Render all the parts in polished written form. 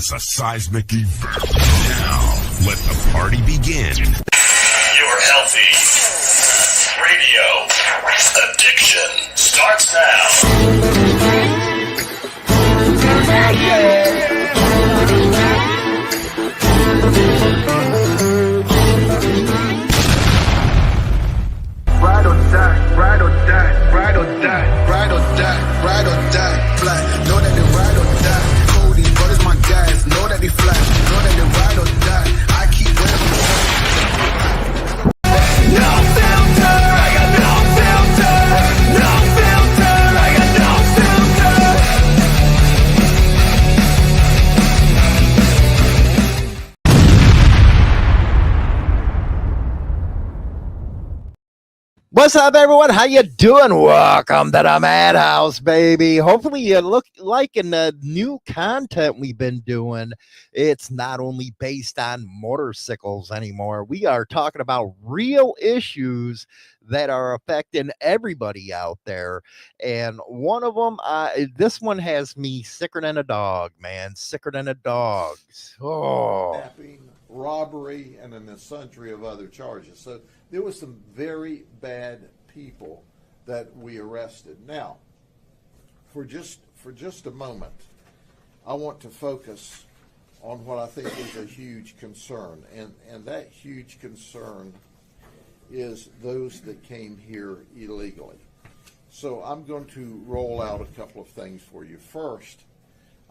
this a seismic event. Now, let the party begin. Your healthy radio addiction starts now. Ride or die, ride or die, ride or die, ride or die, ride or die, fly. Know that they ride or die. Cody, what is my guys? Know that they fly. Know that they ride or die. I keep wearing no filter, I got no filter. No filter, I got no What's up, everyone? How you doing? Welcome to the Madhouse, baby. Hopefully you look liking the new content we've been doing. It's not only based on motorcycles anymore. We are talking about real issues that are affecting everybody out there. And one of them, this one has me sicker than a dog, man. Sicker than a dog. Oh. Kidnapping, robbery, and an sundry of other charges. So there were some very bad people that we arrested. Now, for just a moment, I want to focus on what I think is a huge concern, and that huge concern is those that came here illegally. So I'm going to roll out a couple of things for you. First,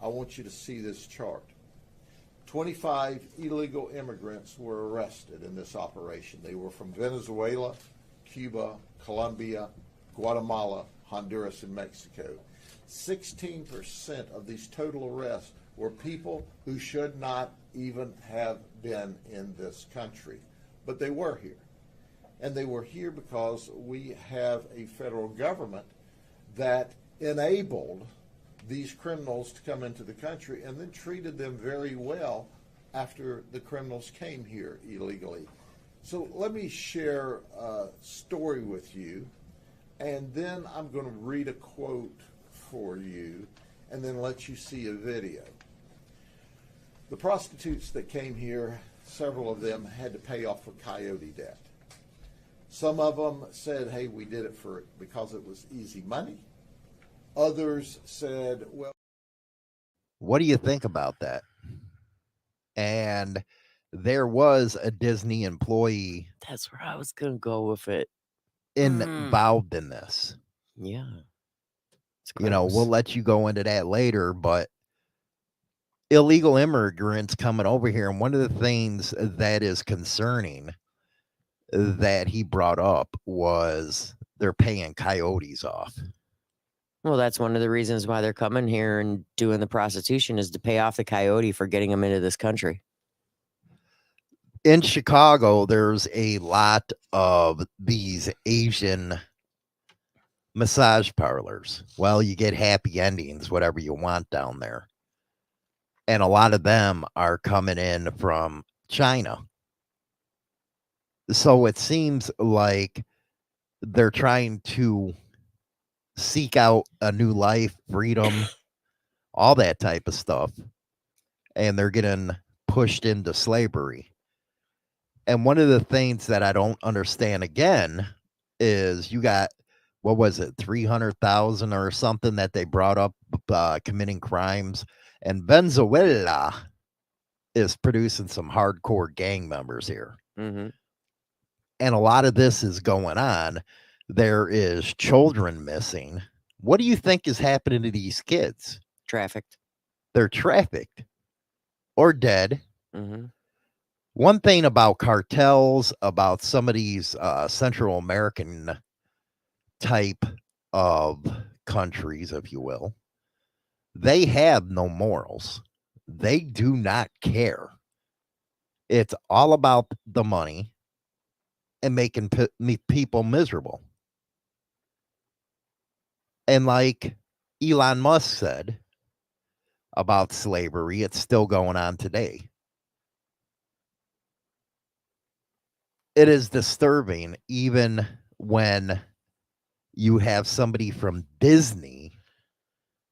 I want you to see this chart. 25 illegal immigrants were arrested in this operation. They were from Venezuela, Cuba, Colombia, Guatemala, Honduras, and Mexico. 16% of these total arrests were people who should not even have been in this country, but they were here. And they were here because we have a federal government that enabled these criminals to come into the country and then treated them very well after the criminals came here illegally. So let me share a story with you, and then I'm going to read a quote for you and then let you see a video. The prostitutes that came here, several of them had to pay off a coyote debt. Some of them said, hey, we did it because it was easy money. Others said, well, what do you think about that? And there was a Disney employee. That's where I was going to go with it. Involved in this. Yeah. You know, we'll let you go into that later, but illegal immigrants coming over here. And one of the things that is concerning that he brought up was they're paying coyotes off. Well, that's one of the reasons why they're coming here and doing the prostitution is to pay off the coyote for getting them into this country. In Chicago, there's a lot of these Asian massage parlors. Well, you get happy endings, whatever you want down there. And a lot of them are coming in from China. So it seems like they're trying to seek out a new life, freedom, all that type of stuff. And they're getting pushed into slavery. And one of the things that I don't understand again is you got, what was it, 300,000 or something that they brought up committing crimes. And Venezuela is producing some hardcore gang members here. Mm-hmm. And a lot of this is going on. There is children missing. What do you think is happening to these kids? Trafficked. They're trafficked or dead. Mm-hmm. One thing about cartels, about some of these Central American type of countries, if you will, they have no morals. They do not care. It's all about the money and making people miserable. And like Elon Musk said about slavery, it's still going on today. It is disturbing even when you have somebody from Disney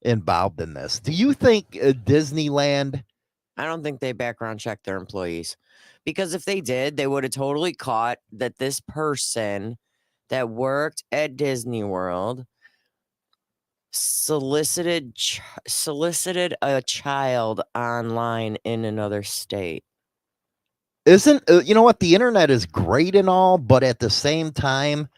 involved in this. Do you think Disneyland I don't think they background check their employees. Because if they did, they would have totally caught that this person that worked at Disney World solicited a child online in another state. Isn't you know what, the internet is great and all, but at the same time,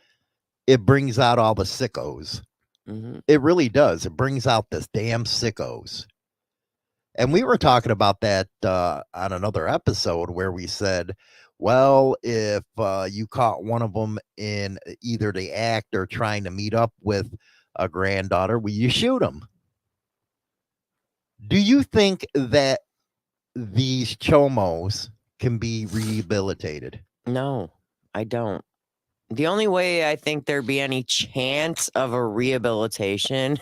it brings out all the sickos. Mm-hmm. It really does. It brings out this damn sickos. And we were talking about that on another episode where we said, well, if you caught one of them in either the act or trying to meet up with a granddaughter, will you shoot them? Do you think that these chomos can be rehabilitated? No, I don't. The only way I think there'd be any chance of a rehabilitation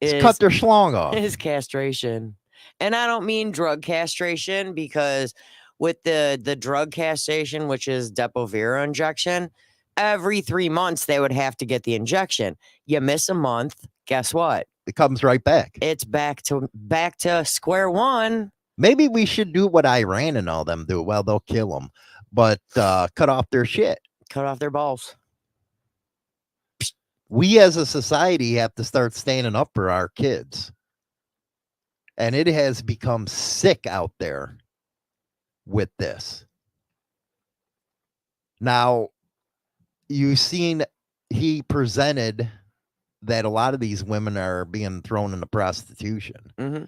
Just cut their schlong off. is castration. And I don't mean drug castration, because with the drug castration, which is Depo-Vira injection, every 3 months they would have to get the injection. You miss a month, guess what? It comes right back. It's back to square one. Maybe we should do what Iran and all them do. Well, they'll kill them, but cut off their shit. Cut off their balls. We as a society have to start standing up for our kids. And it has become sick out there with this. Now, you've seen he presented that a lot of these women are being thrown into prostitution. Mm-hmm.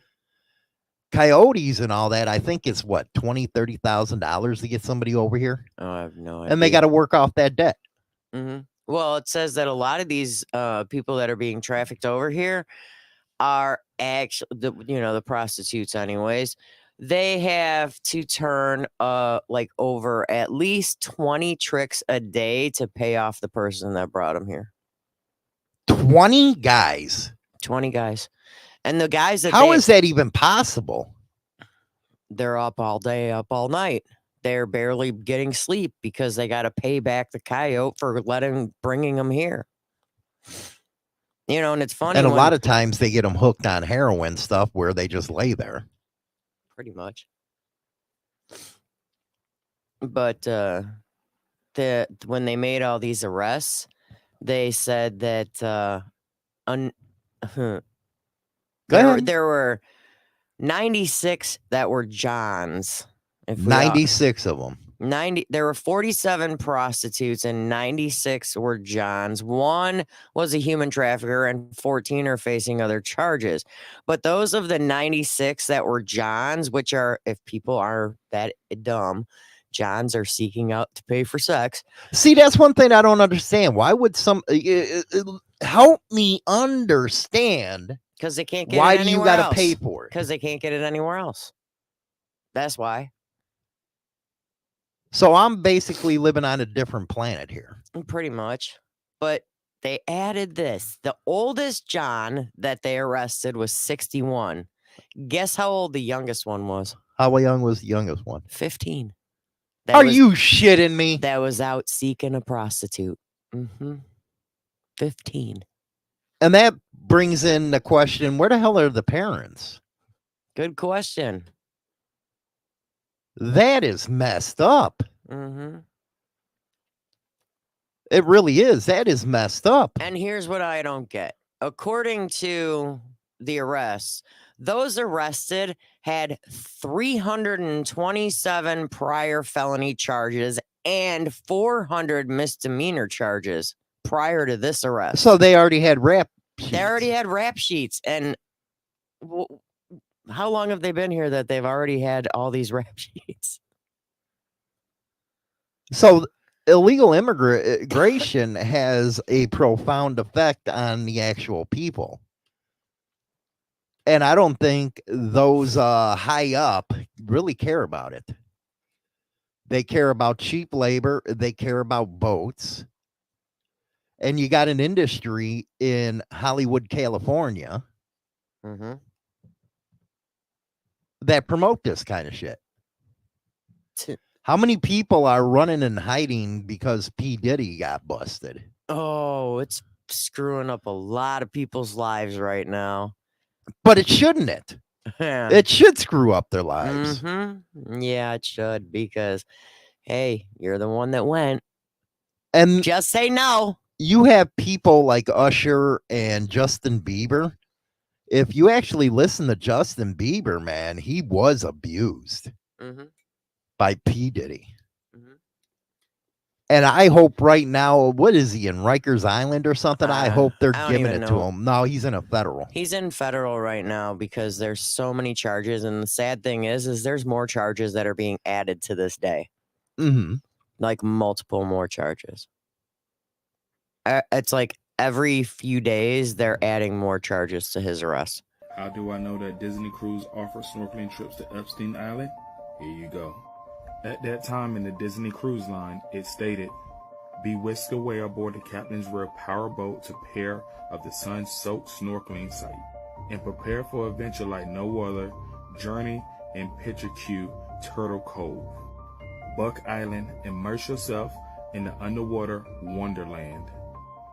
Coyotes and all that, I think it's what, $20,000-$30,000 to get somebody over here? Oh, I have no idea. And they got to work off that debt. Mm-hmm. Well, it says that a lot of these people that are being trafficked over here are actually, the prostitutes anyways. They have to turn like over at least 20 tricks a day to pay off the person that brought them here. 20 guys. 20 guys. And the guys that How is that even possible? They're up all day, up all night. They're barely getting sleep because they got to pay back the coyote for bringing them here. And it's funny. And a lot of times they get them hooked on heroin stuff where they just lay there. Pretty much. But when they made all these arrests, they said that there were 96 that were Johns. 96 of them. There were 47 prostitutes and 96 were Johns. One was a human trafficker and 14 are facing other charges. But those of the 96 that were Johns, which are, if people are that dumb, Johns are seeking out to pay for sex. See, that's one thing I don't understand. Why would help me understand? Because they can't get why it do you anywhere got else. to pay for it? Because they can't get it anywhere else. That's why. So I'm basically living on a different planet here. Pretty much. But they added this. The oldest John that they arrested was 61. Guess how old the youngest one was? How young was the youngest one? 15. Are you shitting me? That was out seeking a prostitute. 15. And that brings in the question, where the hell are the parents? Good question. That is messed up. Mm-hmm. It really is. That is messed up. And here's what I don't get. According to the arrests, those arrested had 327 prior felony charges and 400 misdemeanor charges prior to this arrest. So they already had rap sheets. They already had rap sheets. And how long have they been here that they've already had all these rap sheets? So illegal immigration has a profound effect on the actual people. And I don't think those high up really care about it. They care about cheap labor. They care about boats. And you got an industry in Hollywood, California, that promote this kind of shit. How many people are running and hiding because P. Diddy got busted? Oh, it's screwing up a lot of people's lives right now. But it shouldn't it? It should screw up their lives. Yeah, it should, because hey, you're the one that went. And Just say no. you have people like Usher and Justin Bieber. If you actually listen to Justin Bieber, man, he was abused by P. Diddy. And I hope right now, what is he in Rikers Island or something? I hope they're giving it to him. No, he's in a federal. He's in federal right now because there's so many charges. And the sad thing is there's more charges that are being added to this day. Like multiple more charges. It's like every few days they're adding more charges to his arrest. How do I know that Disney Cruise offers snorkeling trips to Epstein Island? Here you go. At that time in the Disney Cruise Line, it stated, be whisked away aboard the captain's rare power boat to pair of the sun-soaked snorkeling site and prepare for a venture like no other, journey in picture cute Turtle Cove. Buck Island, immerse yourself in the underwater wonderland,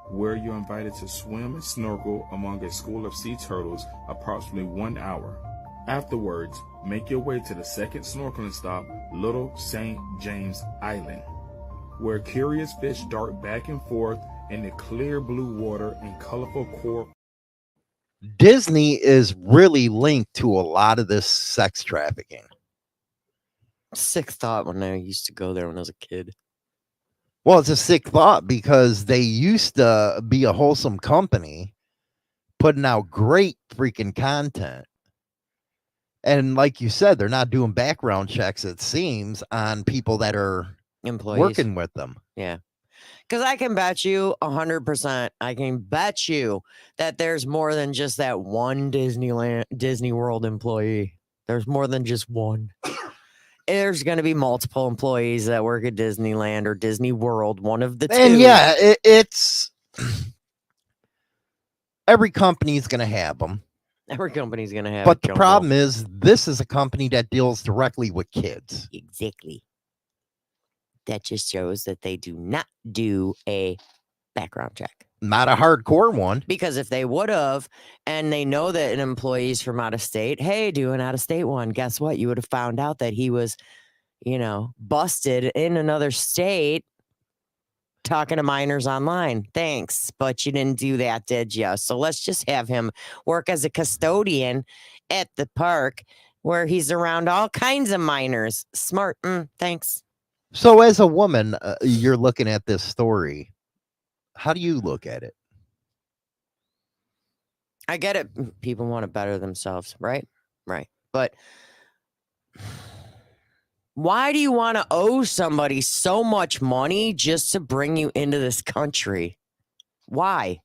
where you're invited to swim and snorkel among a school of sea turtles approximately 1 hour. Afterwards, make your way to the second snorkeling stop, Little St. James Island, where curious fish dart back and forth in the clear blue water and colorful coral. Disney is really linked to a lot of this sex trafficking. Sick thought when I used to go there when I was a kid. Well, it's a sick thought because they used to be a wholesome company putting out great freaking content. And like you said, they're not doing background checks, it seems, on people that are employees working with them. Yeah. Because I can bet you 100%, I can bet you that there's more than just that one Disney World employee. There's more than just one. There's going to be multiple employees that work at Disneyland or Disney World, one of the two. And yeah, it's every company's going to have them. Every company's going to have. But the problem is, this is a company that deals directly with kids. Exactly. That just shows that they do not do a background check. Not a hardcore one. Because if they would have, and they know that an employee's from out of state, hey, do an out of state one. Guess what? You would have found out that he was, busted in another state talking to minors online. Thanks. But you didn't do that, did you? So let's just have him work as a custodian at the park where he's around all kinds of minors. Smart. Thanks. So as a woman, you're looking at this story. How do you look at it? I get it. People want to better themselves, right? Right. But why do you want to owe somebody so much money just to bring you into this country? Why?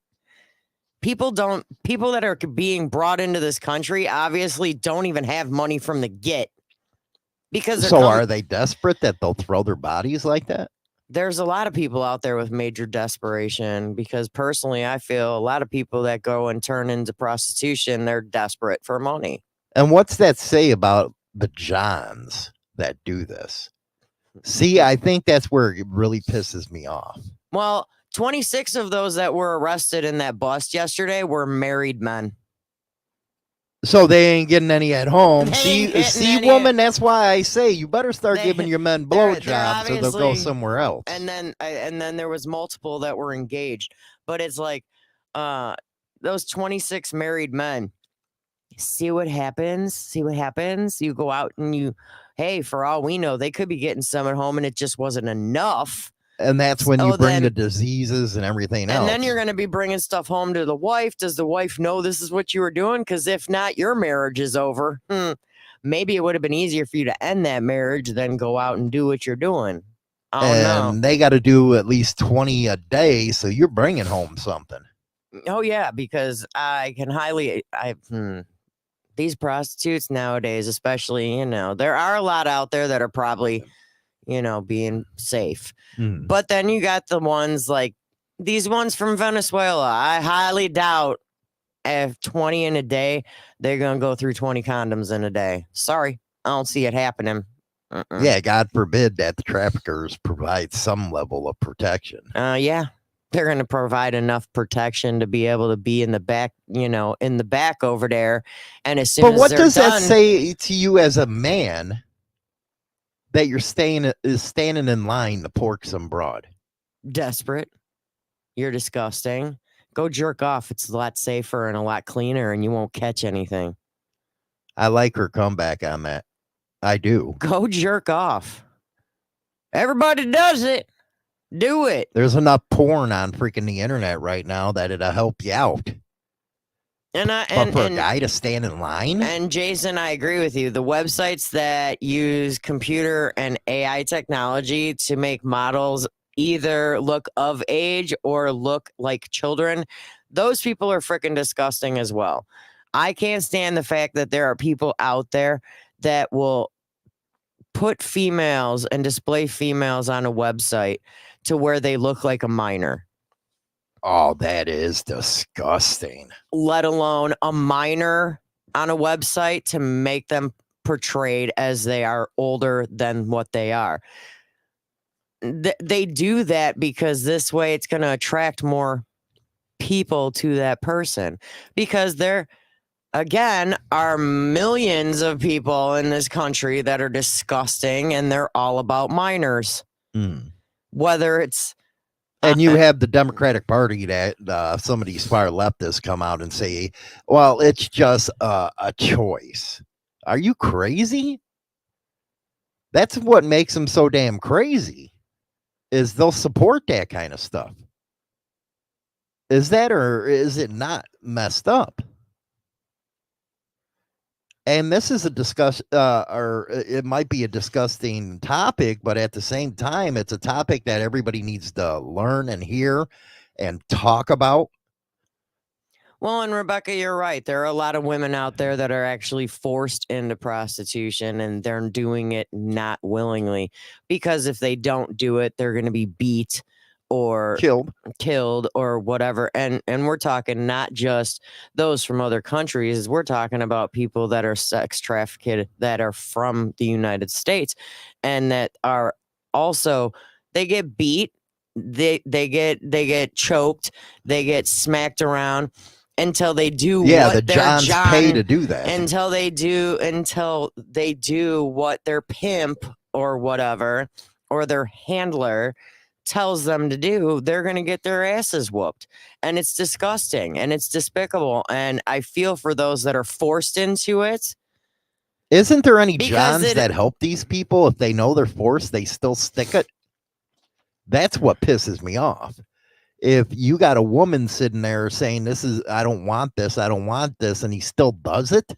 People that are being brought into this country obviously don't even have money from the get. Because are they desperate that they'll throw their bodies like that? There's a lot of people out there with major desperation, because personally, I feel a lot of people that go and turn into prostitution, they're desperate for money. And what's that say about the Johns that do this? See, I think that's where it really pisses me off. Well, 26 of those that were arrested in that bust yesterday were married men. So they ain't getting any at home. See, woman, that's why I say you better start giving your men blowjobs or they'll go somewhere else. And then there was multiple that were engaged. But it's like those 26 married men. See what happens? See what happens? You go out and hey, for all we know, they could be getting some at home and it just wasn't enough. And that's when you bring the diseases and everything else. And then you're going to be bringing stuff home to the wife. Does the wife know this is what you were doing? Because if not, your marriage is over. Maybe it would have been easier for you to end that marriage than go out and do what you're doing. And they got to do at least 20 a day. So you're bringing home something. Oh, yeah, because I can these prostitutes nowadays, especially, there are a lot out there that are probably, being safe. But then you got the ones like these ones from Venezuela. I highly doubt if 20 in a day, they're going to go through 20 condoms in a day. Sorry, I don't see it happening. Yeah, God forbid that the traffickers provide some level of protection. Yeah. they're going to provide enough protection to be able to be in the back, in the back over there. And as soon But as what they're does done, that say to you as a man that you're standing in line to pork some broad? desperate, you're disgusting. Go jerk off. It's a lot safer and a lot cleaner, and you won't catch anything. I like her comeback on that. I do. Go jerk off. Everybody does it. Do it. There's enough porn on freaking the internet right now that it'll help you out. But for a guy to stand in line? And Jason, I agree with you. The websites that use computer and AI technology to make models either look of age or look like children, those people are freaking disgusting as well. I can't stand the fact that there are people out there that will put females and display females on a website to where they look like a minor. Oh, that is disgusting. Let alone a minor on a website to make them portrayed as they are older than what they are. They do that because this way it's going to attract more people to that person, because there, again, are millions of people in this country that are disgusting, and they're all about minors. Whether it's and you have the Democratic Party that some of these far leftists come out and say, well, it's just a choice. Are you crazy? That's what makes them so damn crazy, is they'll support that kind of stuff. Is that, or is it not messed up? And this is or it might be a disgusting topic, but at the same time, it's a topic that everybody needs to learn and hear and talk about. Well, and Rebecca, you're right. There are a lot of women out there that are actually forced into prostitution, and they're doing it not willingly, because if they don't do it, they're going to be beat or killed or whatever. And we're talking not just those from other countries. We're talking about people that are sex trafficked that are from the United States, and that are also, they get beat, they get choked, they get smacked around until they do what their Johns pay to do that. Until they do what their pimp or whatever, or their handler tells them to do. They're going to get their asses whooped. And it's disgusting and it's despicable. And I feel for those that are forced into it. Isn't there any Johns that help these people? If they know they're forced, they still stick it? That's what pisses me off. If you got a woman sitting there saying, I don't want this, and he still does it.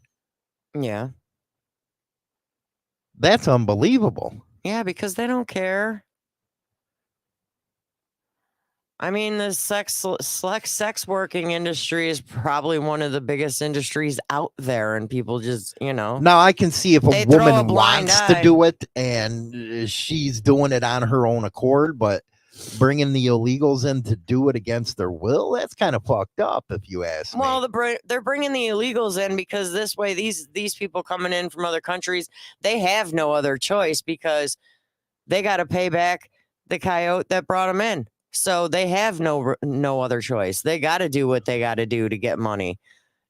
Yeah. That's unbelievable. Yeah, because they don't care. I mean, the sex working industry is probably one of the biggest industries out there, and people just, Now, I can see if a woman wants to do it and she's doing it on her own accord, but bringing the illegals in to do it against their will, that's kind of fucked up, if you ask me. Well, they're bringing the illegals in because this way, these people coming in from other countries, they have no other choice, because they got to pay back the coyote that brought them in. So they have no other choice. They got to do what they got to do to get money.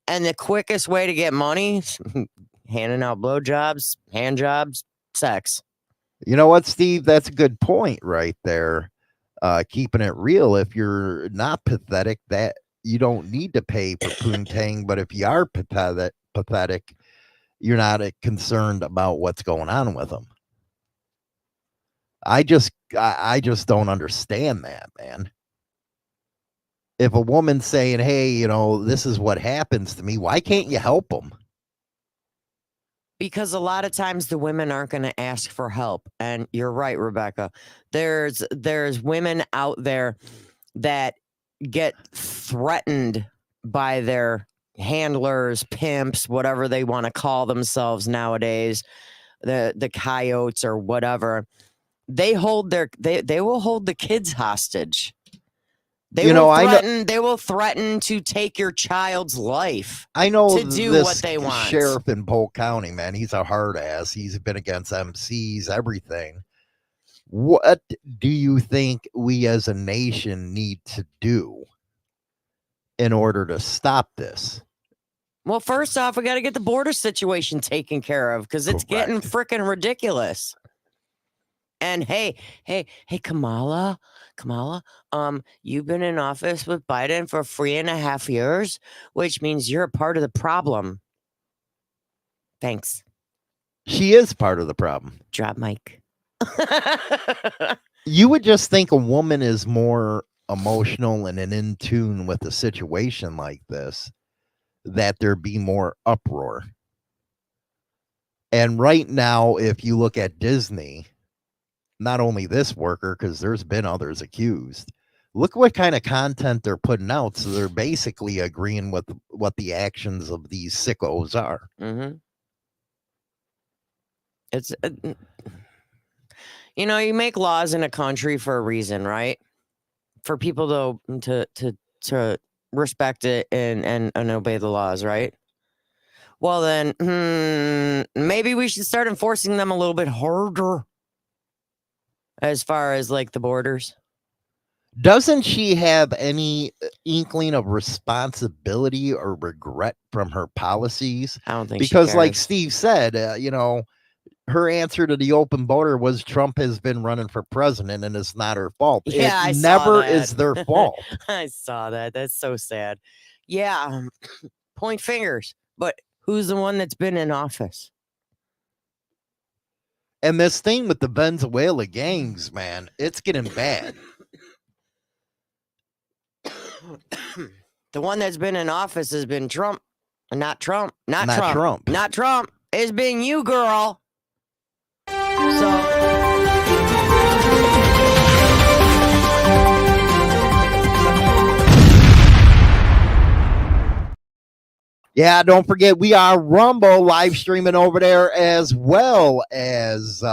And the quickest way to get money, handing out blowjobs, hand jobs, sex. You know what, Steve? That's a good point right there. Keeping it real. If you're not pathetic, that you don't need to pay for poontang. But if you are pathetic, you're not concerned about what's going on with them. I just don't understand that, man. If a woman's saying, hey, this is what happens to me, why can't you help them? Because a lot of times the women aren't going to ask for help. And you're right, Rebecca. There's women out there that get threatened by their handlers, pimps, whatever they want to call themselves nowadays, the coyotes or whatever. They will hold the kids hostage. They will threaten to take your child's life. I know to do what they want. Sheriff in Polk County, man, he's a hard ass. He's been against MCs, everything. What do you think we as a nation need to do in order to stop this? Well, first off, we got to get the border situation taken care of because it's getting Correct. freaking ridiculous. And hey, Kamala, you've been in office with Biden for 3.5 years, which means you're a part of the problem. Thanks. She is part of the problem. Drop mic. You would just think a woman is more emotional and in tune with a situation like this, that there'd be more uproar. And right now, if you look at Disney, not only this worker, because there's been others accused, look what kind of content they're putting out. So they're basically agreeing with what the actions of these sickos are. Mm-hmm. It's, you make laws in a country for a reason, right? For people to respect it and obey the laws, right? Well, then, maybe we should start enforcing them a little bit harder as far as like the borders. Doesn't she have any inkling of responsibility or regret from her policies? I don't think because, she like cares. Steve said, her answer to the open border was Trump has been running for president and it's not her fault. Yeah, I it saw never that. is their fault. I saw that. That's so sad. Yeah, point fingers. But who's the one that's been in office? And this thing with the Venezuela gangs, man, it's getting bad. The one that's been in office has been Trump. Not Trump. Not Not Trump. Trump. Not Trump. It's been you, girl. So yeah, don't forget we are Rumble live streaming over there as well as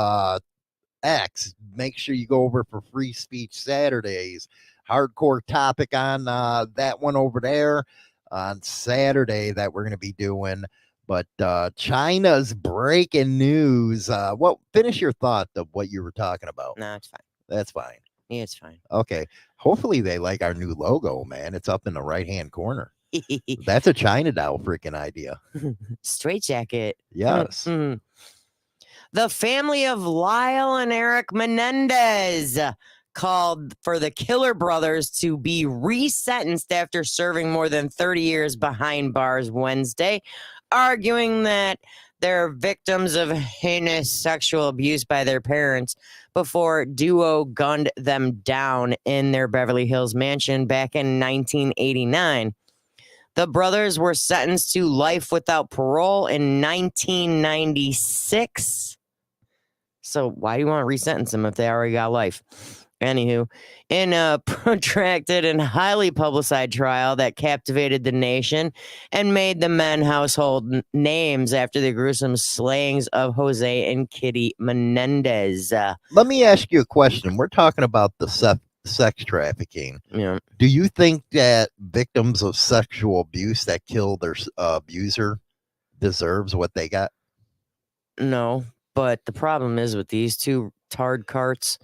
X. Make sure you go over for Free Speech Saturdays. Hardcore topic on that one over there on Saturday that we're going to be doing. But China's breaking news. Finish your thought of what you were talking about. no, it's fine. That's fine. Yeah, it's fine. Okay. Hopefully they like our new logo, man. It's up in the right-hand corner. That's a China doll freaking idea. Straight jacket. Yes. Mm-hmm. The family of Lyle and Eric Menendez called for the Killer brothers to be resentenced after serving more than 30 years behind bars Wednesday, arguing that they're victims of heinous sexual abuse by their parents before duo gunned them down in their Beverly Hills mansion back in 1989. The brothers were sentenced to life without parole in 1996. So why do you want to resentence them if they already got life? Anywho, in a protracted and highly publicized trial that captivated the nation and made the men household names after the gruesome slayings of Jose and Kitty Menendez. Let me ask you a question. We're talking about the sex trafficking. Yeah. Do you think that victims of sexual abuse that kill their abuser deserves what they got? No, but the problem is with these two tard carts,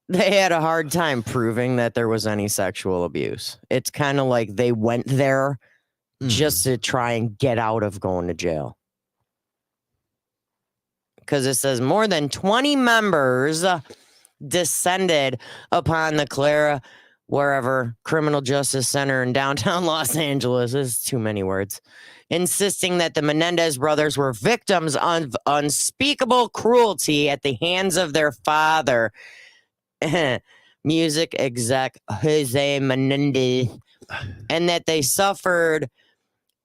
they had a hard time proving that there was any sexual abuse. It's kind of like they went there just to try and get out of going to jail. Because it says more than 20 members descended upon the Clara, wherever, Criminal Justice Center in downtown Los Angeles. This is too many words. Insisting that the Menendez brothers were victims of unspeakable cruelty at the hands of their father, music exec Jose Menendez, and that they suffered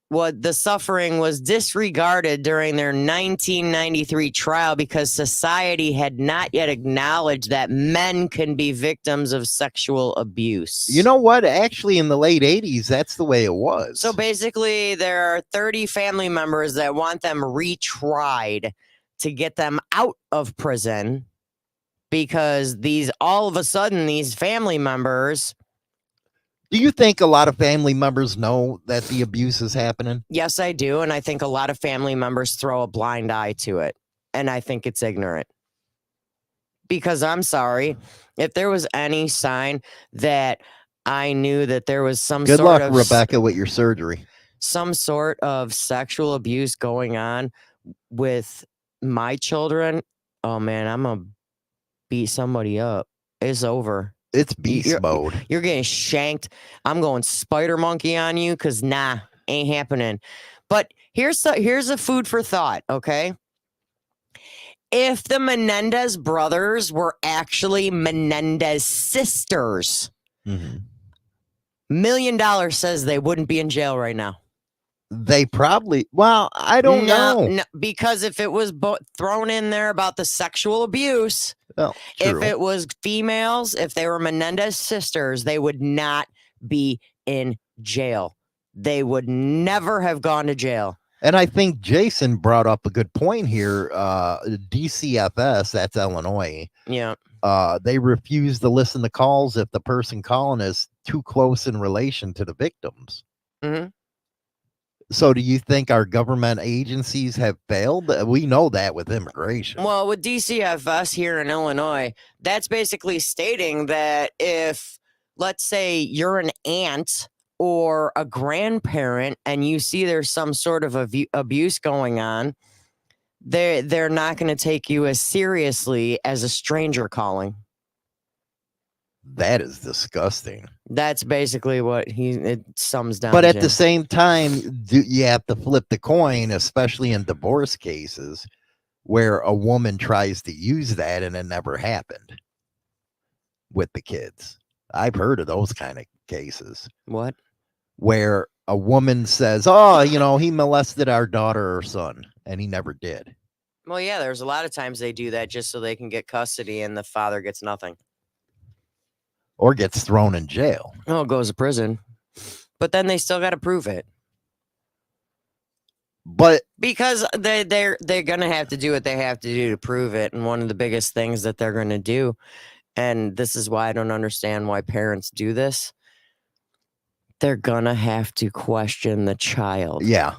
what the suffering was disregarded during their 1993 trial because society had not yet acknowledged that men can be victims of sexual abuse. You know what? Actually, in the late 80s, that's the way it was. So basically, there are 30 family members that want them retried to get them out of prison because all of a sudden, these family members. Do you think a lot of family members know that the abuse is happening? Yes, I do. And I think a lot of family members throw a blind eye to it. And I think it's ignorant. Because I'm sorry, if there was any sign that I knew that there was some Good sort luck, of Rebecca, with your surgery. some sort of sexual abuse going on with my children, oh man, I'm gonna beat somebody up. It's over. It's beast You're, mode. you're getting shanked. I'm going spider monkey on you because nah, ain't happening. But here's a food for thought, okay? If the Menendez brothers were actually Menendez sisters, Mhm. $1 million says they wouldn't be in jail right now. They probably. Well, I don't know. No, because if it was thrown in there about the sexual abuse, Well, if true. it was females, if they were Menendez sisters, they would not be in jail. They would never have gone to jail. And I think Jason brought up a good point here. DCFS, that's Illinois. Yeah. They refuse to listen to calls if the person calling is too close in relation to the victims. Mm-hmm. So do you think our government agencies have failed? We know that with immigration. Well, with DCFS here in Illinois, that's basically stating that if, let's say, you're an aunt or a grandparent and you see there's some sort of abuse going on, they're not going to take you as seriously as a stranger calling. That is disgusting. That's basically what it sums down But to. at the same time, you have to flip the coin, especially in divorce cases where a woman tries to use that and it never happened with the kids. I've heard of those kind of cases. What? Where a woman says, oh, he molested our daughter or son, and he never did. Well, yeah, there's a lot of times they do that just so they can get custody and the father gets nothing. Or gets thrown in jail. Oh, goes to prison. But then they still got to prove it. But because they're going to have to do what they have to do to prove it. And one of the biggest things that they're going to do, and this is why I don't understand why parents do this, they're going to have to question the child. Yeah.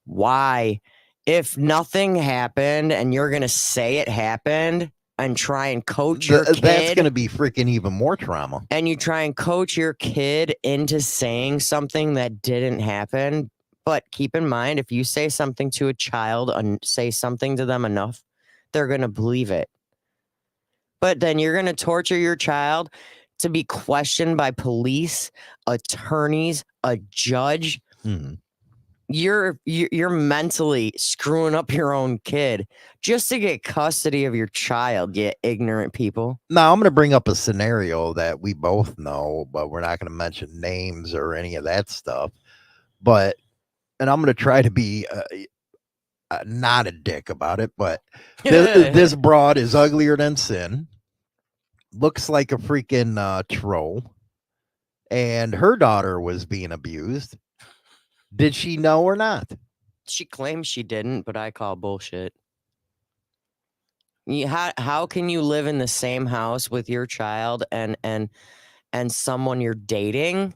Why? If nothing happened and you're going to say it happened and try and coach your kid. That's going to be freaking even more trauma. And you try and coach your kid into saying something that didn't happen. But keep in mind, if you say something to a child and say something to them enough, they're going to believe it. But then you're going to torture your child to be questioned by police, attorneys, a judge. Mm-hmm. You're mentally screwing up your own kid just to get custody of your child, you ignorant people. Now, I'm going to bring up a scenario that we both know, but we're not going to mention names or any of that stuff. And I'm going to try to be not a dick about it, but this broad is uglier than sin. Looks like a freaking troll. And her daughter was being abused. Did she know or not? She claims she didn't, but I call bullshit. How can you live in the same house with your child and someone you're dating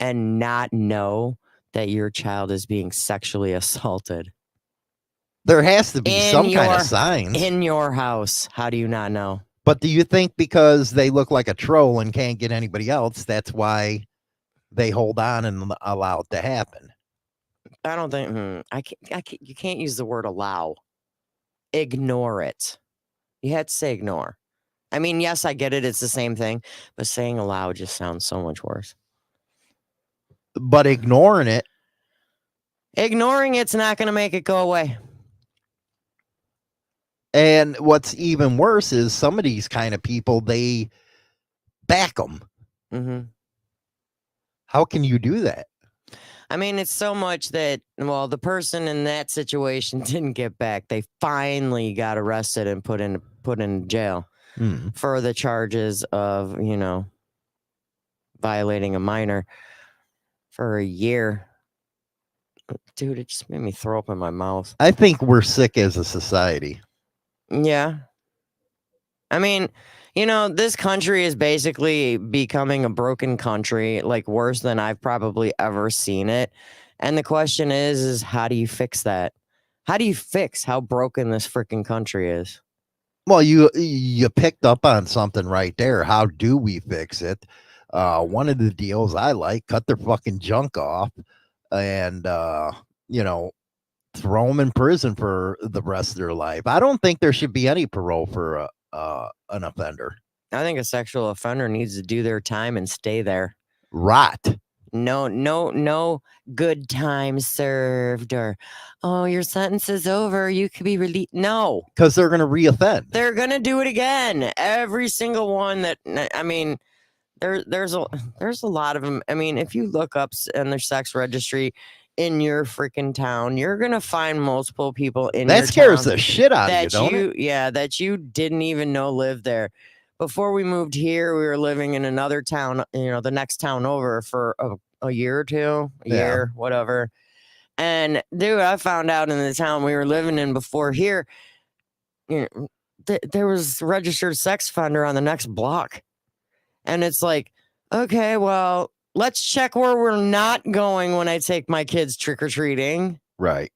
and not know that your child is being sexually assaulted? There has to be some kind of signs. In your house. How do you not know? But do you think because they look like a troll and can't get anybody else, that's why they hold on and allow it to happen? I don't think you can't use the word allow. Ignore it. You had to say ignore. I mean, yes, I get it. It's the same thing. But saying allow just sounds so much worse. But ignoring it's not going to make it go away. And what's even worse is some of these kind of people, they back them. Mm-hmm. How can you do that? I mean, it's so much that, well, the person in that situation didn't get back. They finally got arrested and put in jail for the charges of, violating a minor for a year. Dude, it just made me throw up in my mouth. I think we're sick as a society. Yeah. I mean, this country is basically becoming a broken country, like worse than I've probably ever seen it. And the question is how do you fix that? How do you fix how broken this freaking country is? Well, you picked up on something right there. How do we fix it? One of the deals I like, cut their fucking junk off and you know, throw them in prison for the rest of their life. I don't think there should be any parole for an offender. I think a sexual offender needs to do their time and stay there. Rot. No good time served or, oh, your sentence is over. You could be released. No, Because they're going to reoffend. they're going to do it again. Every single one that, I mean, there's a lot of them. I mean, if you look up in their sex registry in your freaking town, you're going to find multiple people in your That scares town the shit out of you, that don't it? yeah, that you didn't even know lived there. Before we moved here, we were living in another town, the next town over for a year or two, year, whatever. And dude, I found out in the town we were living in before here, there was registered sex offender on the next block. And it's like, okay, well, let's check where we're not going when I take my kids trick-or-treating. Right.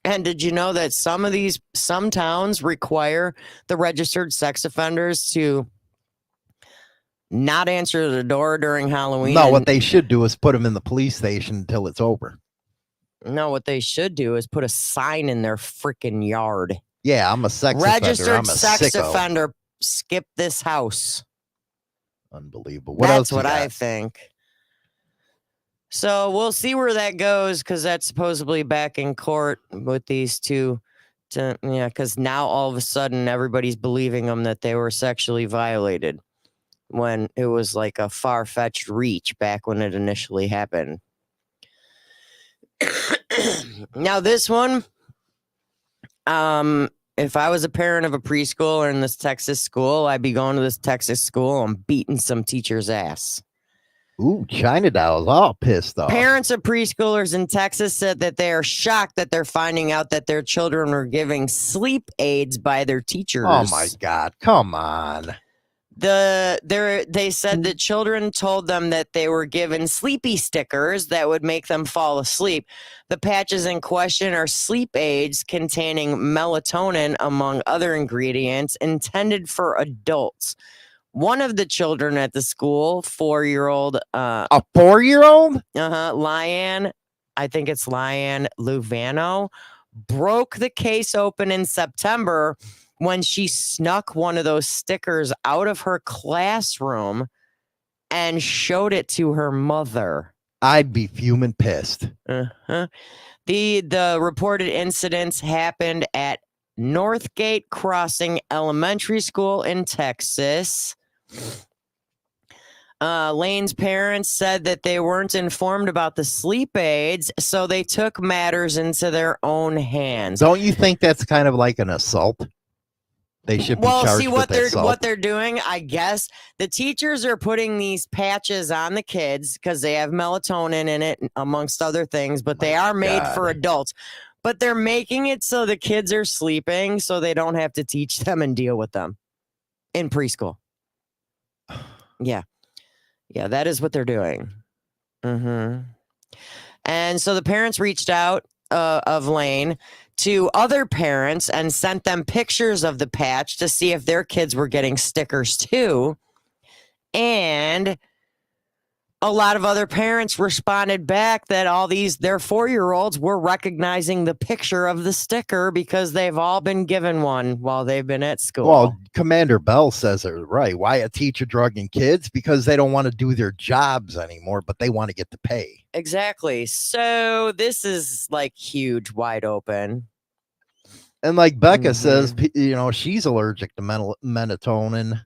And did you know that some towns require the registered sex offenders to not answer the door during Halloween? No, what they should do is put them in the police station until it's over. No, what they should do is put a sign in their freaking yard. Yeah, I'm a sex registered offender. I'm a sex sicko. offender. Skip this house. Unbelievable. That's what I think. So we'll see where that goes, because that's supposedly back in court with these two. Because now all of a sudden everybody's believing them that they were sexually violated when it was like a far-fetched reach back when it initially happened. Now this one, if I was a parent of a preschooler in this Texas school, I'd be going to this Texas school and beating some teacher's ass. Ooh, China Doll's all pissed off. Parents of preschoolers in Texas said that they are shocked that they're finding out that their children were giving sleep aids by their teachers. Oh my God, come on. They said that children told them that they were given sleepy stickers that would make them fall asleep. The patches in question are sleep aids containing melatonin, among other ingredients, intended for adults. One of the children at the school, 4-year-old, a 4-year-old? Lyanne, I think it's Lyanne Luvano, broke the case open in September when she snuck one of those stickers out of her classroom and showed it to her mother. I'd be fuming pissed. The reported incidents happened at Northgate Crossing Elementary School in Texas. Lane's parents said that they weren't informed about the sleep aids, so they took matters into their own hands. Don't you think that's kind of like an assault? They should be charged see with assault. what they're doing. I guess the teachers are putting these patches on the kids because they have melatonin in it, amongst other things. But they are made for adults. But they're making it so the kids are sleeping, so they don't have to teach them and deal with them in preschool. Yeah, that is what they're doing. And so the parents reached out of Lane to other parents and sent them pictures of the patch to see if their kids were getting stickers too. And a lot of other parents responded back that their 4-year-olds were recognizing the picture of the sticker because they've all been given one while they've been at school. Well, Commander Bell says it right. Why a teacher drugging kids? Because they don't want to do their jobs anymore, but they want to get the pay. Exactly. So this is like huge, wide open. And like Becca says, she's allergic to melatonin.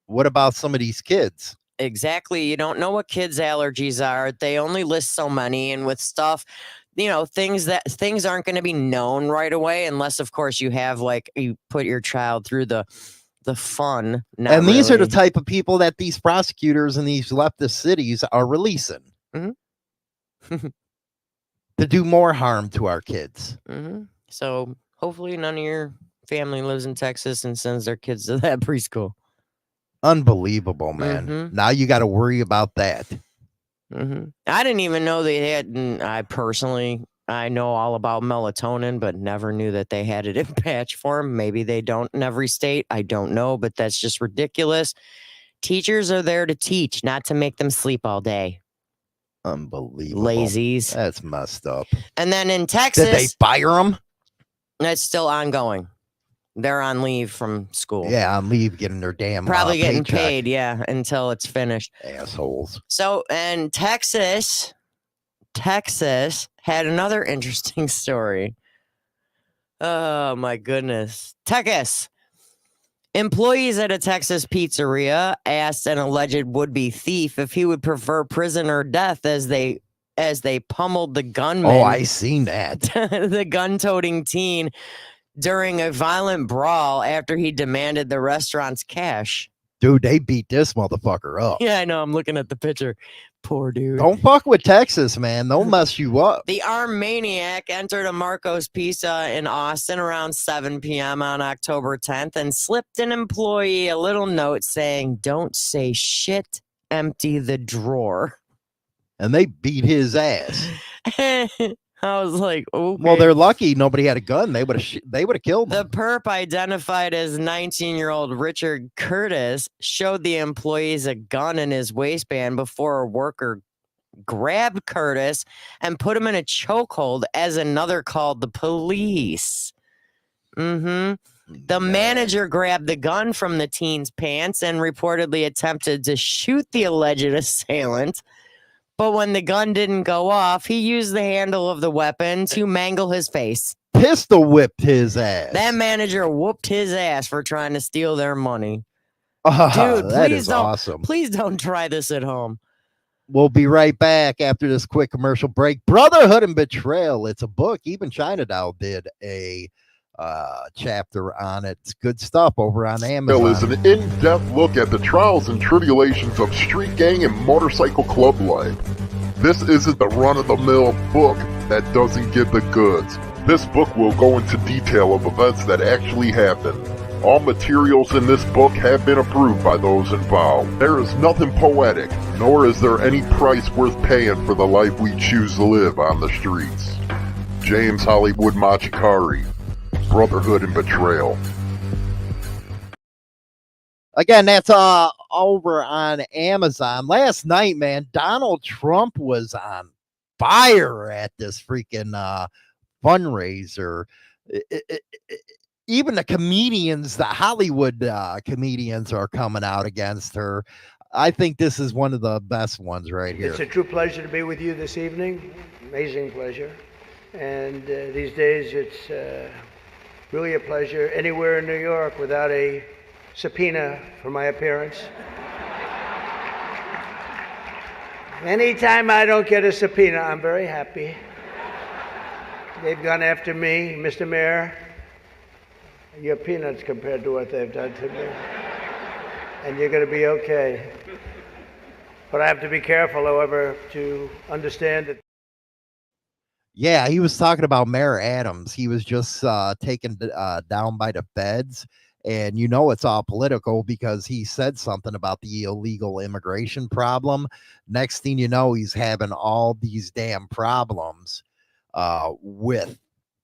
What about some of these kids? Exactly. You don't know what kids' allergies are. They only list so many. And with stuff, things aren't going to be known right away unless, of course, you put your child through the fun. And these are the type of people that these prosecutors in these leftist cities are releasing to do more harm to our kids. So hopefully none of your family lives in Texas and sends their kids to that preschool. Unbelievable, man. Now you got to worry about that. I didn't even know they had. I personally I know all about melatonin, but never knew that they had it in patch form. Maybe they don't in every state. I don't know, but that's just ridiculous. Teachers are there to teach, not to make them sleep all day. Unbelievable. Lazies. That's messed up. And then in Did they Texas, fire them? that's still ongoing. They're on leave from school. Yeah, on leave getting their damn Probably getting paycheck. paid, yeah, until it's finished. Assholes. So, and Texas had another interesting story. Oh my goodness. Texas. Employees at a Texas pizzeria asked an alleged would-be thief if he would prefer prison or death as they pummeled the gunman. Oh, I seen that. The gun-toting teen during a violent brawl after he demanded the restaurant's cash. Dude, they beat this motherfucker up. Yeah, I know. I'm looking at the picture. Poor dude. Don't fuck with Texas, man. They'll mess you up. The armed maniac entered a Marco's Pizza in Austin around 7 p.m. on October 10th and slipped an employee a little note saying, "Don't say shit, empty the drawer." And they beat his ass. I was like, okay. Well, they're lucky nobody had a gun. They would have killed The them. perp, identified as 19-year-old Richard Curtis, showed the employees a gun in his waistband before a worker grabbed Curtis and put him in a chokehold as another called the police. The manager grabbed the gun from the teen's pants and reportedly attempted to shoot the alleged assailant. But when the gun didn't go off, he used the handle of the weapon to mangle his face. Pistol whipped his ass. That manager whooped his ass for trying to steal their money. Dude, that please is don't, awesome. Please don't try this at home. We'll be right back after this quick commercial break. Brotherhood and Betrayal. It's a book. Even China Doll did a chapter on it. It's good stuff over on Amazon. Is an in-depth look at the trials and tribulations of street gang and motorcycle club life. This isn't the run-of-the-mill book that doesn't give the goods. This book will go into detail of events that actually happened. All materials in this book have been approved by those involved. There is nothing poetic, nor is there any price worth paying for the life we choose to live on the streets. James Hollywood Machikari, Brotherhood and Betrayal. Again, that's over on Amazon. Last night, man, Donald Trump was on fire at this freaking fundraiser. Even the comedians, the Hollywood comedians are coming out against her. I think this is one of the best ones right here. It's a true pleasure to be with you this evening. Amazing pleasure. And these days, it's really a pleasure anywhere in New York without a subpoena for my appearance. Anytime I don't get a subpoena, I'm very happy. They've gone after me, Mr. Mayor. You're peanuts compared to what they've done to me. And you're going to be okay. But I have to be careful, however, to understand that. Yeah, he was talking about Mayor Adams. He was just taken down by the feds. And you know it's all political because he said something about the illegal immigration problem. Next thing you know, he's having all these damn problems with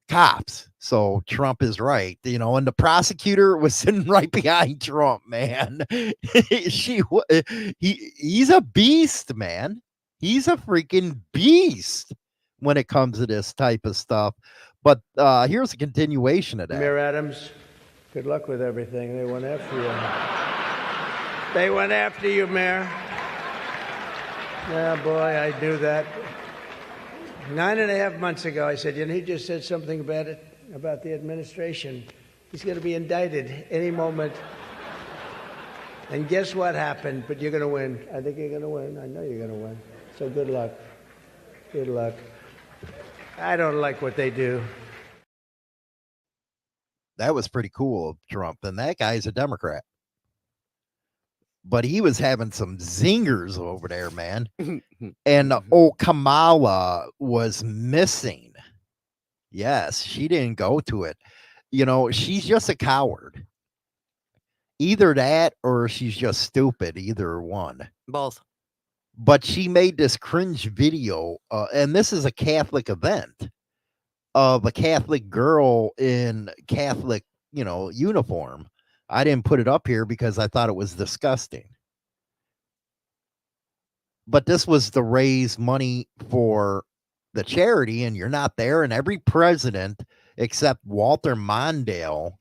cops. So Trump is right, you know, and the prosecutor was sitting right behind Trump, man. He's a beast, man. He's a freaking beast when it comes to this type of stuff. But here's a continuation of that. Mayor Adams, good luck with everything. They went after you. They went after you, Mayor. Yeah, boy, I knew that. 9.5 months ago, I said, you know, he just said something about it, about the administration. He's going to be indicted any moment. And guess what happened? But you're going to win. I think you're going to win. I know you're going to win. So good luck. Good luck. I don't like what they do. That was pretty cool of Trump. And that guy's a Democrat. But he was having some zingers over there, man. And Kamala was missing. Yes, she didn't go to it. You know, she's just a coward. Either that or she's just stupid. Either one. Both. But she made this cringe video. And this is a Catholic event. of a Catholic girl in Catholic, uniform. I didn't put it up here because I thought it was disgusting. But this was to raise money for the charity, and you're not there. And every president except Walter Mondale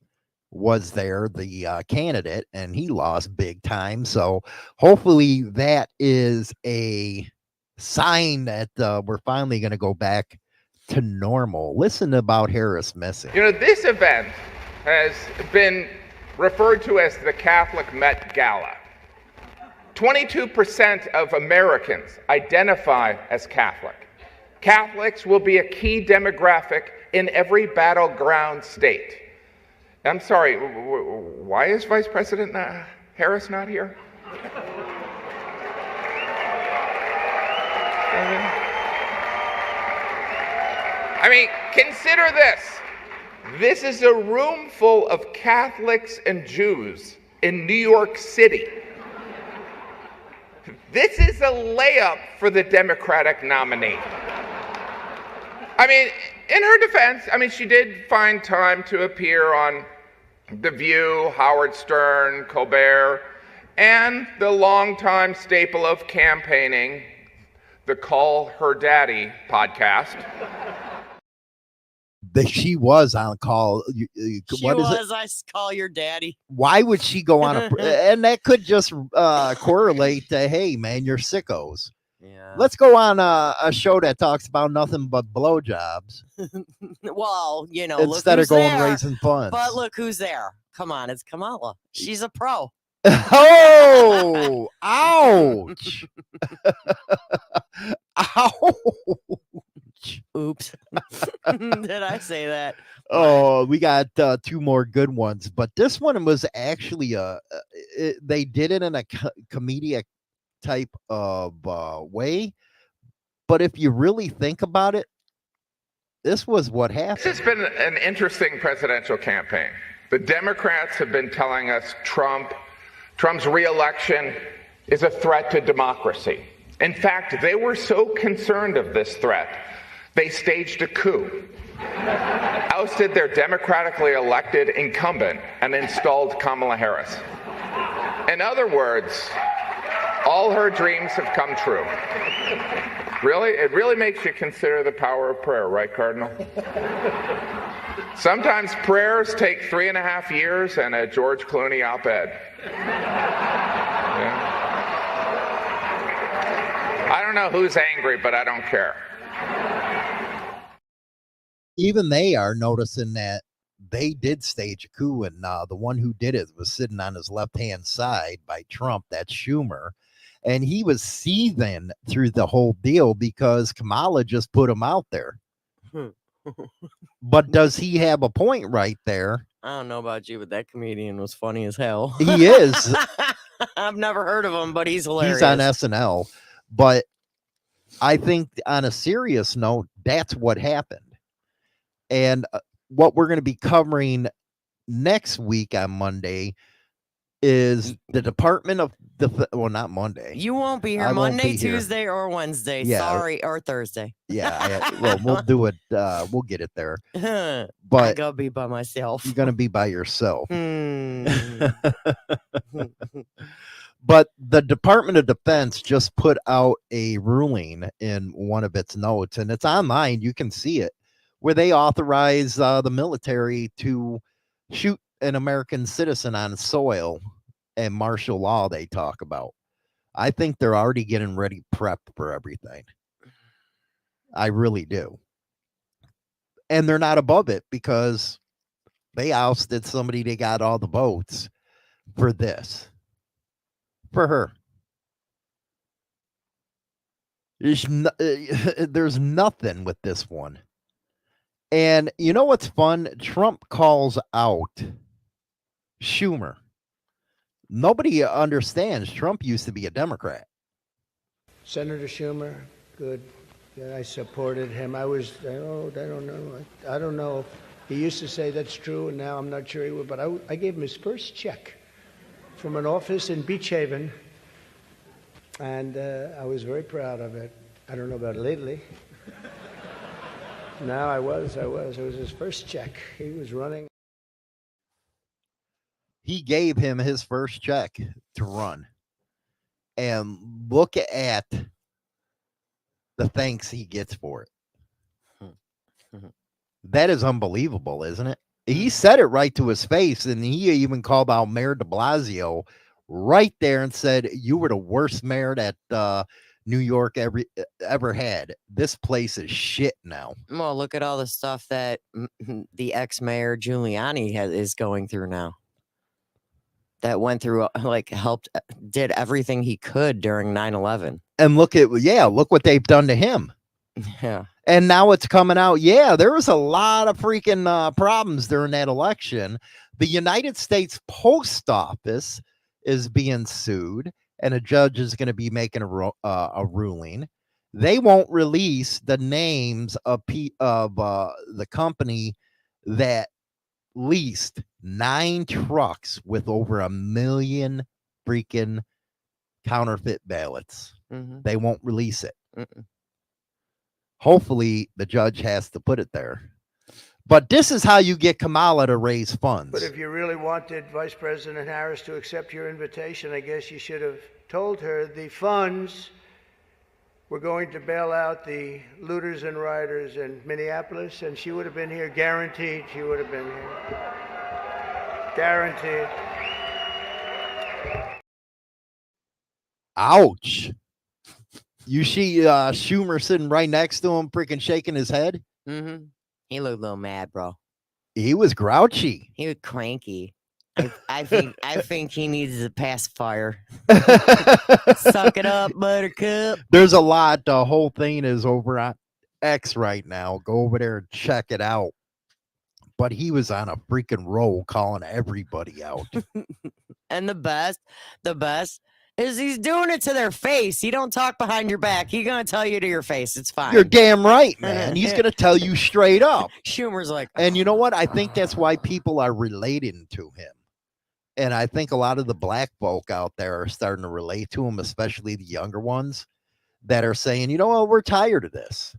was there, the candidate, and he lost big time. So hopefully that is a sign that we're finally going to go back to normal. Listen about Harris missing. This event has been referred to as the Catholic Met Gala. 22% of Americans identify as Catholic. Catholics will be a key demographic in every battleground state. I'm sorry, why is Vice President Harris not here? I mean, consider this. This is a room full of Catholics and Jews in New York City. This is a layup for the Democratic nominee. I mean, in her defense, she did find time to appear on The View, Howard Stern, Colbert, and the longtime staple of campaigning, the Call Her Daddy podcast. She was on call. I call your daddy. Why would she go on and that could just correlate to, hey man, you're sickos. Yeah. Let's go on a show that talks about nothing but blowjobs. Well, instead of going raising funds. But look who's there. Come on, it's Kamala. She's a pro. Oh, ouch. Ouch. Oops. Did I say that? Oh, we got two more good ones, but this one was actually they did it in a comedic type of way. But if you really think about it, this was what happened. This has been an interesting presidential campaign. The Democrats have been telling us Trump's re-election is a threat to democracy. In fact, they were so concerned of this threat, they staged a coup, ousted their democratically elected incumbent, and installed Kamala Harris. In other words, all her dreams have come true. Really? It really makes you consider the power of prayer, right, Cardinal? Sometimes prayers take 3.5 years and a George Clooney op-ed. Yeah. I don't know who's angry, but I don't care. Even they are noticing that they did stage a coup, and the one who did it was sitting on his left-hand side by Trump, that's Schumer, and he was seething through the whole deal because Kamala just put him out there. But does he have a point right there? I don't know about you, but that comedian was funny as hell. He is. I've never heard of him, but he's hilarious. He's on SNL. But I think on a serious note, that's what happened. And what we're going to be covering next week on Monday is the Department of not Monday. You won't be here Monday, Tuesday, or Wednesday. Yeah. Sorry, or Thursday. Yeah. Well, we'll do it. We'll get it there. But I'm gonna be by myself. You're gonna be by yourself. But the Department of Defense just put out a ruling in one of its notes, and it's online. You can see it, where they authorize the military to shoot an American citizen on soil, and martial law they talk about. I think they're already getting ready, prepped for everything. I really do. And they're not above it because they ousted somebody they got all the votes for this. For her. There's nothing with this one. And you know what's fun? Trump calls out Schumer. Nobody understands. Trump used to be a Democrat. Senator Schumer, good. Yeah, I supported him. I don't know. He used to say that's true, and now I'm not sure he would. But I gave him his first check from an office in Beach Haven, and I was very proud of it. I don't know about lately. No, I was. It was his first check. He was running. He gave him his first check to run. And look at the thanks he gets for it. That is unbelievable, isn't it? He said it right to his face, and he even called out Mayor de Blasio right there and said, "You were the worst mayor that New York ever had. This place is shit now." Well, look at all the stuff that the ex-mayor Giuliani is going through now. That went through, did everything he could during 9/11. And look what they've done to him. Yeah. And now it's coming out. Yeah, there was a lot of freaking problems during that election. The United States Post Office is being sued, and a judge is going to be making a ruling. They won't release the names of the company that leased 9 trucks with over 1 million freaking counterfeit ballots. Mm-hmm. They won't release it. Hopefully the judge has to put it there. But this is how you get Kamala to raise funds. But if you really wanted Vice President Harris to accept your invitation, I guess you should have told her the funds were going to bail out the looters and rioters in Minneapolis, and she would have been here, guaranteed she would have been here. Guaranteed. Ouch. You see Schumer sitting right next to him, freaking shaking his head? Mm-hmm. He looked a little mad, bro. He was grouchy. He was cranky. I think he needs a pacifier. Suck it up, buttercup. There's a lot. The whole thing is over on X right now. Go over there and check it out. But he was on a freaking roll calling everybody out. And the best is he's doing it to their face. He don't talk behind your back. He's going to tell you to your face. It's fine. You're damn right, man. He's going to tell you straight up. Schumer's like, and you know what? I think that's why people are relating to him. And I think a lot of the black folk out there are starting to relate to him, especially the younger ones that are saying, you know what? We're tired of this.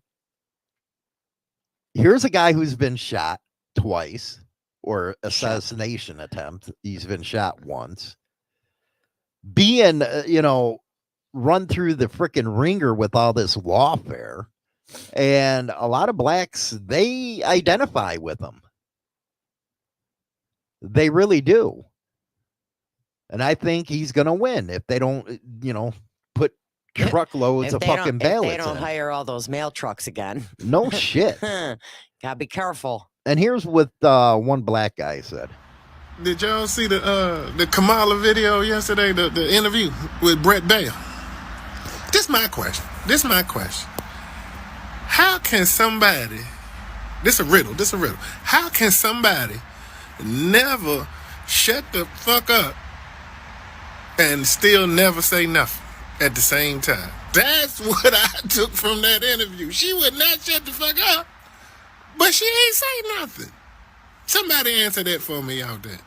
Here's a guy who's been shot twice, or assassination attempt. He's been shot once. Being, run through the freaking ringer with all this lawfare. And a lot of blacks, they identify with him. They really do. And I think he's going to win if they don't, put truckloads of fucking ballots. If they don't hire all those mail trucks again. No shit. Gotta be careful. And here's what one black guy said. Did y'all see the Kamala video yesterday, the interview with Brett Baer? This is my question. How can somebody, this is a riddle. How can somebody never shut the fuck up and still never say nothing at the same time? That's what I took from that interview. She would not shut the fuck up, but she ain't say nothing. Somebody answer that for me out there.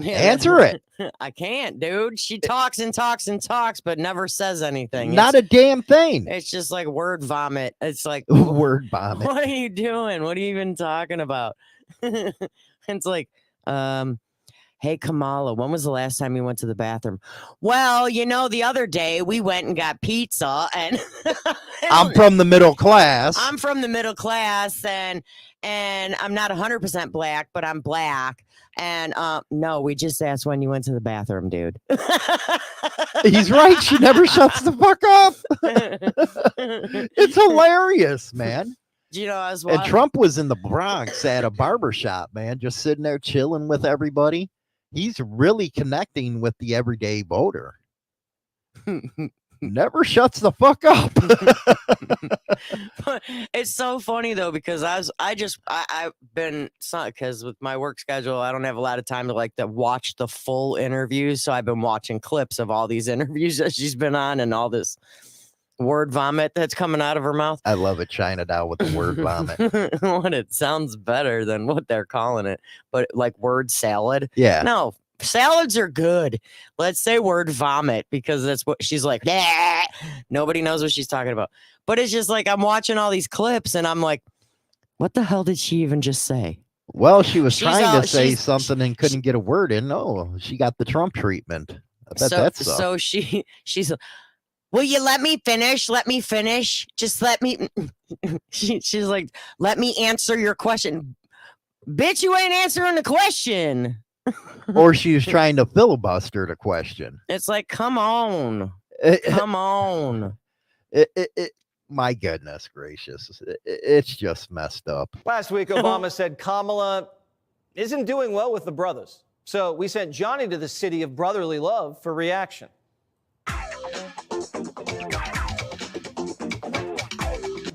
Yeah, answer it. I can't, dude. She talks and talks and talks, but never says anything. Not a damn thing. It's just like word vomit. It's like word vomit. What are you doing? What are you even talking about? It's like, hey, Kamala, when was the last time you went to the bathroom? Well, the other day we went and got pizza, and I'm from the middle class. I'm from the middle class, and I'm not 100% black, but I'm black. And no, we just asked when you went to the bathroom, dude. He's right. She never shuts the fuck up. It's hilarious, man. And Trump was in the Bronx at a barbershop, man, just sitting there chilling with everybody. He's really connecting with the everyday voter. Never shuts the fuck up. It's so funny though, because I've been, because with my work schedule, I don't have a lot of time to watch the full interviews. So I've been watching clips of all these interviews that she's been on and all this word vomit that's coming out of her mouth. I love it, China down with the word vomit. It sounds better than what they're calling it, but like word salad. Yeah. No, salads are good. Let's say word vomit because that's what she's like. Nah. Nobody knows what she's talking about. But it's just like I'm watching all these clips and I'm like, what the hell did she even just say? Well, she was She's trying to say something and couldn't get a word in. No, she got the Trump treatment. I bet that's so she's. Will you let me finish? Let me finish. Just let me. She's like, let me answer your question. Bitch, you ain't answering the question. Or she was trying to filibuster the question. It's like, come on. Come on. My goodness gracious. It's just messed up. Last week, Obama said Kamala isn't doing well with the brothers. So we sent Johnny to the city of brotherly love for reaction.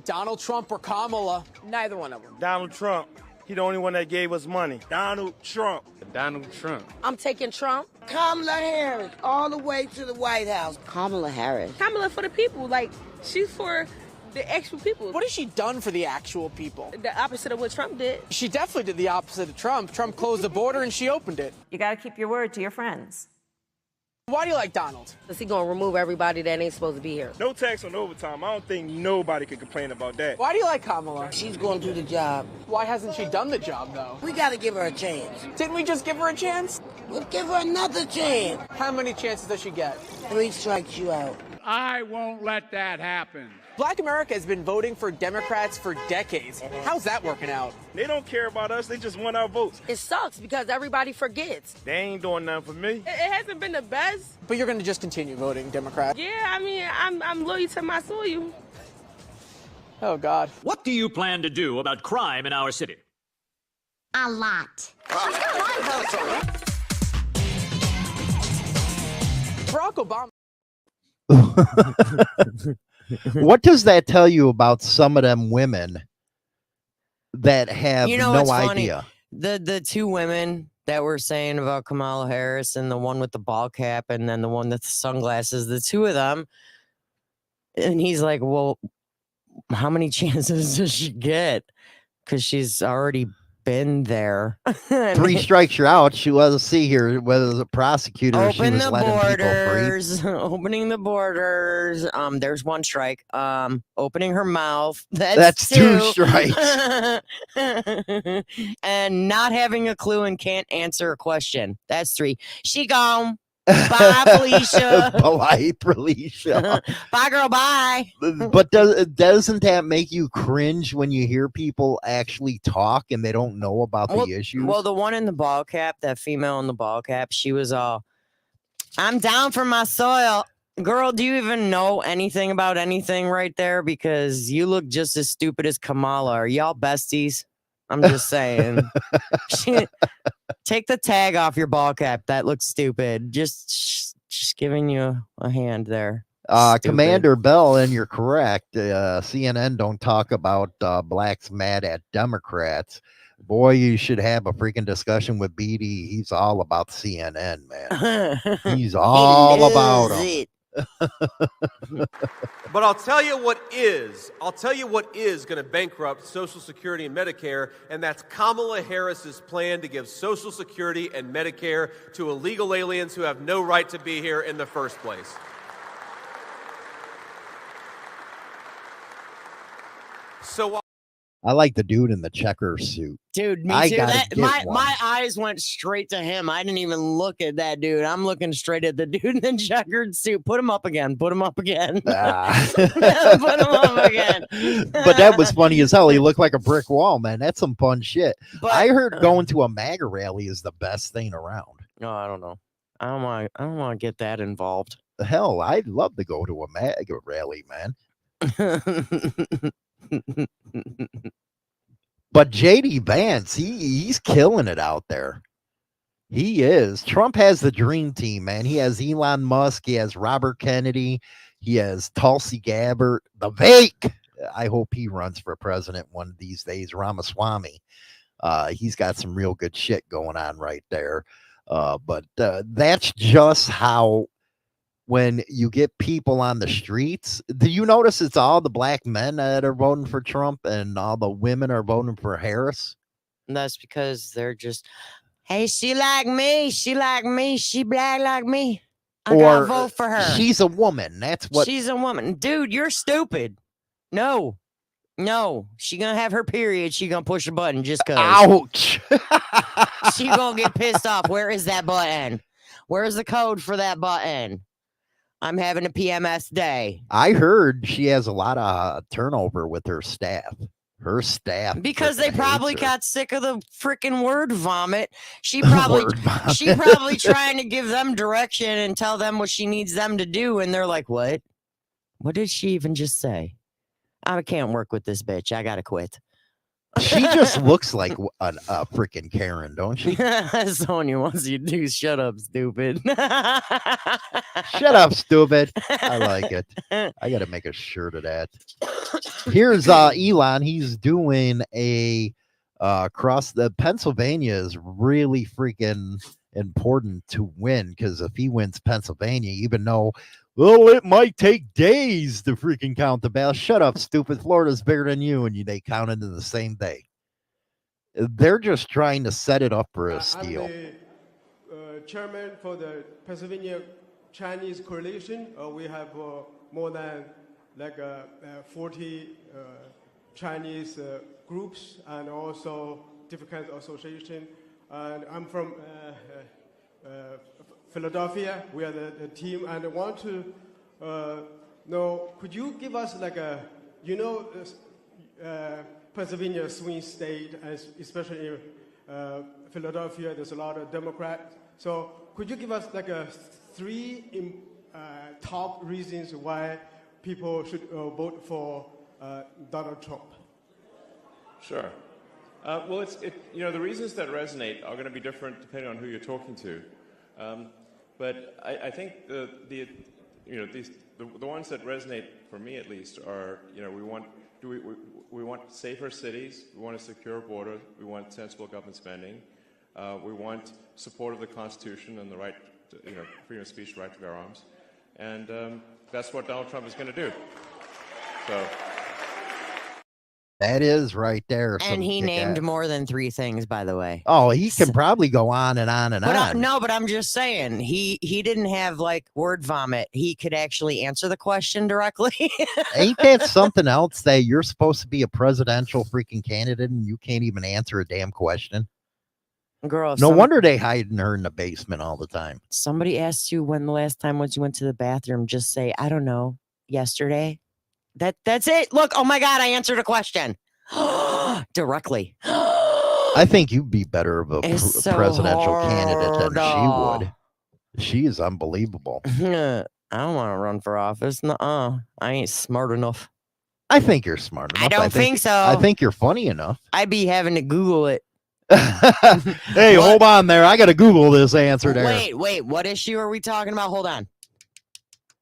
Donald Trump or Kamala? Neither one of them. Donald Trump. He the only one that gave us money. Donald Trump. Donald Trump. I'm taking Trump. Kamala Harris, all the way to the White House. Kamala Harris. Kamala for the people. Like, she's for the actual people. What has she done for the actual people? The opposite of what Trump did. She definitely did the opposite of Trump. Trump closed the border and she opened it. You got to keep your word to your friends. Why do you like Donald? Because he's going to remove everybody that ain't supposed to be here. No tax on overtime. I don't think nobody can complain about that. Why do you like Kamala? She's going to do the job. Why hasn't she done the job, though? We got to give her a chance. Didn't we just give her a chance? We'll give her another chance. How many chances does she get? 3 strikes you out. I won't let that happen. Black America has been voting for Democrats for decades. How's that working out? They don't care about us. They just want our votes. It sucks because everybody forgets. They ain't doing nothing for me. It hasn't been the best. But you're going to just continue voting Democrat? Yeah, I mean, I'm loyal to my soil. Oh, God. What do you plan to do about crime in our city? A lot. Barack Obama. What does that tell you about some of them women that have no idea? The two women that were saying about Kamala Harris and the one with the ball cap and then the one with the sunglasses, the two of them. And he's like, well, how many chances does she get? Because she's already been there. 3 strikes you're out. She was see here whether the prosecutor she was letting borders, people free. Opening the borders. There's 1 strike. Opening her mouth. That's 2 strikes. And not having a clue and can't answer a question. That's 3. She gone. Bye, Felicia. Bye, Felicia. Bye, girl. Bye. But doesn't that make you cringe when you hear people actually talk and they don't know about the issues? Well, the one in the ball cap, that female in the ball cap, she was all, I'm down for my soil. Girl, do you even know anything about anything right there? Because you look just as stupid as Kamala. Are y'all besties? I'm just saying. Take the tag off your ball cap. That looks stupid. Just giving you a hand there. Commander Bell, and you're correct. CNN don't talk about blacks mad at Democrats. Boy, you should have a freaking discussion with Beatty. He's all about CNN, man. He's all about them. But I'll tell you what is going to bankrupt Social Security and Medicare, and that's Kamala Harris's plan to give Social Security and Medicare to illegal aliens who have no right to be here in the first place. So I like the dude in the checker suit. Dude, me too. My eyes went straight to him. I didn't even look at that dude. I'm looking straight at the dude in the checkered suit. Put him up again. Put him up again. Put him up again. But that was funny as hell. He looked like a brick wall, man. That's some fun shit. But, I heard going to a MAGA rally is the best thing around. No, I don't know. I don't want to get that involved. Hell, I'd love to go to a MAGA rally, man. But JD Vance, he's killing it out there. He is. Trump has the dream team, man. He has Elon Musk. He has Robert Kennedy. He has Tulsi Gabbard. The Vake. I hope he runs for president one of these days. Ramaswamy. He's got some real good shit going on right there. But that's just how, when you get people on the streets, do you notice it's all the black men that are voting for Trump and all the women are voting for Harris? And that's because they're just, Hey, she like me. She like me. She black like me. I gotta vote for her. She's a woman. That's what. She's a woman. Dude, you're stupid. No. She gonna have her period. She gonna push a button just cause. Ouch. She gonna get pissed off. Where is that button? Where's the code for that button? I'm having a PMS day. I heard she has a lot of turnover with her staff. Her staff. Because they probably got sick of the freaking word vomit. She Word probably vomit. trying to give them direction and tell them what she needs them to do. And they're like, what? What did she even just say? I can't work with this bitch. I gotta quit. She just looks like a freaking Karen, don't she? Sonya wants you to do shut up, stupid. Shut up, stupid. I like it. I got to make a shirt of that. Here's Elon. He's doing a cross the Pennsylvania is really freaking important to win, because if he wins Pennsylvania, even though, well, it might take days to freaking count the ballots. Shut up, stupid. Florida's bigger than you, and they counted in the same day. They're just trying to set it up for a steal. I'm the chairman for the Pennsylvania Chinese Coalition. We have more than 40 Chinese groups and also different kinds of associations. And I'm from Philadelphia. We are the team, and I want to know, could you give us Pennsylvania swing state, especially in Philadelphia, there's a lot of Democrats. So could you give us three top reasons why people should vote for Donald Trump? Sure. Well, the reasons that resonate are going to be different depending on who you're talking to. But I think the ones that resonate for me at least are, we want safer cities, we want a secure border, we want sensible government spending, we want support of the Constitution and the right to, freedom of speech, right to bear arms, and that's what Donald Trump is going to do. So. That is right there. And he named more than 3 things, by the way. Oh, he can probably go on and on and on. No, but I'm just saying, he didn't have word vomit. He could actually answer the question directly. Ain't that something else that you're supposed to be a presidential freaking candidate and you can't even answer a damn question? Girl, no wonder they hiding her in the basement all the time. Somebody asked you when the last time was you went to the bathroom, just say, I don't know, yesterday. That's it. Look, oh my God, I answered a question directly. I think you'd be better of a presidential candidate than she would. She is unbelievable. I don't want to run for office. Nuh-uh. I ain't smart enough. I think you're smart enough. I don't think so. I think you're funny enough. I'd be having to Google it. Hey, hold on there. I got to Google this answer there. Wait. What issue are we talking about? Hold on.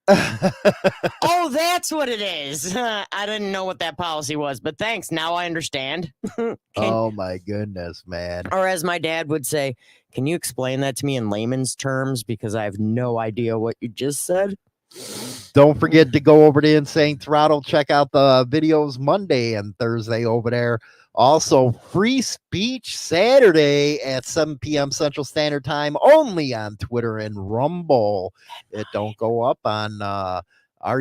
Oh, that's what it is. I didn't know what that policy was, but thanks. Now I understand. Oh my goodness, man. Or as my dad would say, can you explain that to me in layman's terms? Because I have no idea what you just said. Don't forget to go over to Insane Throttle. Check out the videos Monday and Thursday over there. Also, Free Speech Saturday at 7 p.m. Central Standard Time, only on Twitter and Rumble. It don't go up on our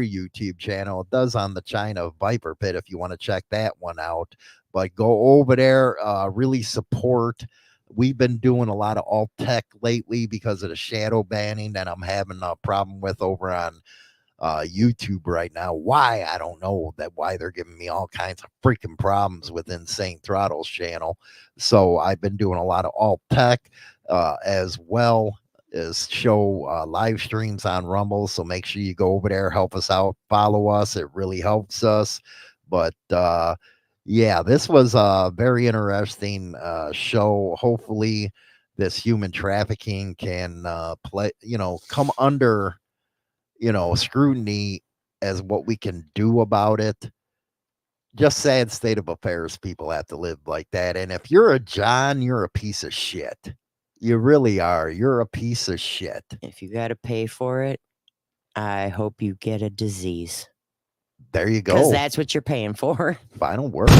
YouTube channel. It does on the China Viper Pit if you want to check that one out. But go over there, really support. We've been doing a lot of alt tech lately because of the shadow banning that I'm having a problem with over on YouTube right now. Why? I don't know why they're giving me all kinds of freaking problems with Insane Throttle's channel. So I've been doing a lot of alt tech as well as show live streams on Rumble. So make sure you go over there, help us out, follow us. It really helps us. But yeah, this was a very interesting show. Hopefully this human trafficking can come under scrutiny as what we can do about it. Just sad state of affairs. People have to live like that. And if you're a John, you're a piece of shit. You really are. You're a piece of shit. If you got to pay for it, I hope you get a disease. There you go. Because that's what you're paying for. Final word.